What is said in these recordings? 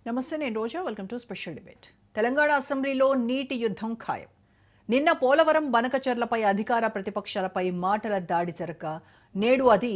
నమస్తే, నేను Roja. Welcome to special debate. Telangana అసెంబ్లీలో నీటి యుద్ధం ఖాయం. నిన్న పోలవరం బనకచెర్లపై అధికార ప్రతిపక్షాలపై మాటల దాడి జరగ నేడు అది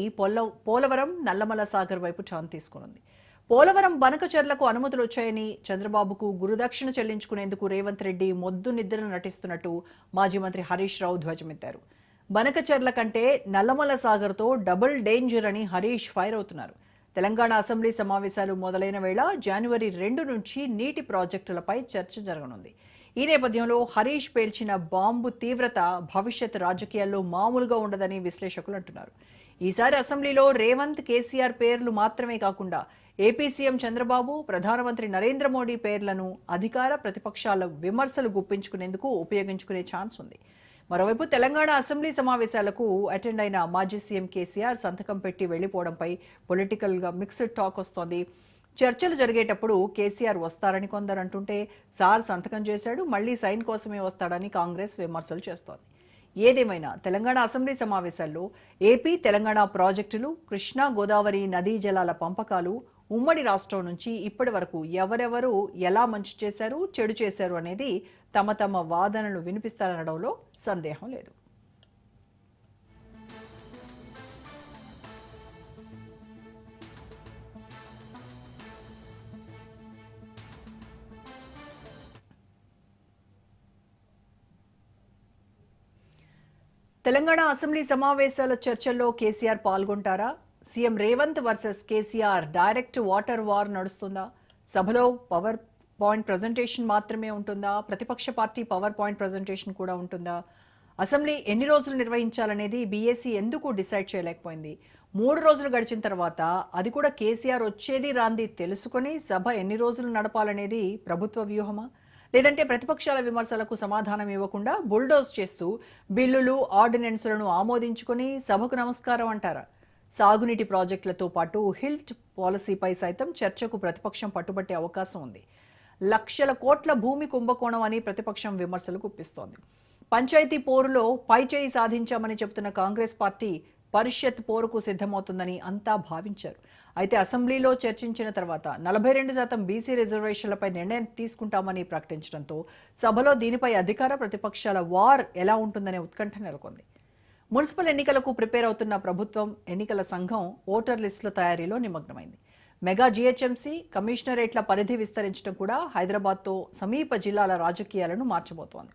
పోలవరం నల్లమల సాగర్ వైపు ఛాన్ తీసుకునుంది. పోలవరం బనకచెర్లకు అనుమతులు వచ్చాయని చంద్రబాబుకు గురుదక్షిణ చెల్లించుకునేందుకు రేవంత్ రెడ్డి మొద్దు నిద్ర నటిస్తున్నట్టు మాజీ మంత్రి హరీష్ రావు ధ్వజమెత్తారు. బనకచెర్ల కంటే నల్లమల సాగర్తో డబుల్ డేంజర్ అని హరీష్ ఫైర్ అవుతున్నారు. తెలంగాణ అసెంబ్లీ సమావేశాలు మొదలైన వేళ జనవరి 2 నుంచి నీటి ప్రాజెక్టులపై చర్చ జరగనుంది. ఈ నేపథ్యంలో హరీష్ పేల్చిన బాంబు తీవ్రత భవిష్యత్ రాజకీయాల్లో మామూలుగా ఉండదని విశ్లేషకులు అంటున్నారు. ఈసారి అసెంబ్లీలో రేవంత్, కేసీఆర్ పేర్లు మాత్రమే కాకుండా ఏపీ సీఎం చంద్రబాబు, ప్రధానమంత్రి నరేంద్ర మోడీ పేర్లను అధికార ప్రతిపక్షాల విమర్శలు గుప్పించుకునేందుకు ఉపయోగించుకునే ఛాన్స్ ఉంది. మరోవైపు తెలంగాణ అసెంబ్లీ సమావేశాలకు అటెండ్ అయిన మాజీ సీఎం కేసీఆర్ సంతకం పెట్టి వెళ్లిపోవడంపై పొలిటికల్ గా మిక్స్డ్ టాక్ వస్తోంది. చర్చలు జరిగేటప్పుడు కేసీఆర్ వస్తారని కొందరు అంటుంటే, సార్ సంతకం చేశాడు, మళ్లీ సైన్ కోసమే వస్తాడని కాంగ్రెస్ విమర్శలు చేస్తోంది. ఏదేమైనా తెలంగాణ అసెంబ్లీ సమావేశాల్లో ఏపీ తెలంగాణ ప్రాజెక్టులు, కృష్ణా గోదావరి నదీ జలాల పంపకాలు, ఉమ్మడి రాష్ట్రం నుంచి ఇప్పటి వరకు ఎవరెవరు ఎలా మంచి చేశారు, చెడు చేశారు అనేది తమ తమ వాదనలు వినిపిస్తారనడంలో సందేహం లేదు. తెలంగాణ అసెంబ్లీ సమావేశాల చర్చల్లో కేసీఆర్ పాల్గొంటారా? CM Revanth versus KCR direct water war నడుస్తుందా? సభలో పవర్ పాయింట్ ప్రజెంటేషన్ మాత్రమే ఉంటుందా? ప్రతిపక్ష పార్టీ పవర్ పాయింట్ ప్రజెంటేషన్ కూడా ఉంటుందా? అసెంబ్లీ ఎన్ని రోజులు నిర్వహించాలనేది బీఏసీ ఎందుకు డిసైడ్ చేయలేకపోయింది? 3 రోజులు గడిచిన తర్వాత అది కూడా కేసీఆర్ వచ్చేది రాంది తెలుసుకుని సభ ఎన్ని రోజులు నడపాలనేది ప్రభుత్వ వ్యూహమా? లేదంటే ప్రతిపక్షాల విమర్శలకు సమాధానం ఇవ్వకుండా బుల్డోజ్ చేస్తూ బిల్లులు, ఆర్డినెన్సులను ఆమోదించుకుని సభకు నమస్కారం అంటారా? సాగునీటి ప్రాజెక్టులతో పాటు హిల్ట్ పాలసీపై సైతం చర్చకు ప్రతిపక్షం పట్టుబట్టే అవకాశం ఉంది. లక్షల కోట్ల భూమి కుంభకోణం అని ప్రతిపక్షం విమర్శలు గుప్పిస్తోంది. పంచాయతీ పోరులో పైచేయి సాధించామని చెబుతున్న కాంగ్రెస్ పార్టీ పరిషత్ పోరుకు సిద్ధమవుతుందని అంతా భావించారు. అయితే అసెంబ్లీలో చర్చించిన తర్వాత 42% బీసీ రిజర్వేషన్లపై నిర్ణయం తీసుకుంటామని ప్రకటించడంతో సభలో దీనిపై అధికార ప్రతిపక్షాల వార్ ఎలా ఉంటుందనే ఉత్కంఠ నెలకొంది. మున్సిపల్ ఎన్నికలకు ప్రిపేర్ అవుతున్న ప్రభుత్వం, ఎన్నికల సంఘం ఓటర్ లిస్టుల తయారీలో నిమగ్నమైంది. మెగా జీహెచ్ఎంసీ కమిషనరేట్ల పరిధి విస్తరించడం కూడా హైదరాబాద్తో సమీప జిల్లాల రాజకీయాలను మార్చబోతోంది.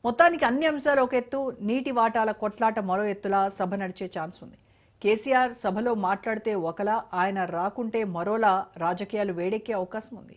మొత్తానికి అన్ని అంశాలు ఒక ఎత్తు, నీటి వాటాల కొట్లాట మరో ఎత్తులా సభ నడిచే ఛాన్స్ ఉంది. కేసీఆర్ సభలో మాట్లాడితే ఒకలా, ఆయన రాకుంటే మరోలా రాజకీయాలు వేడెక్కే అవకాశం ఉంది.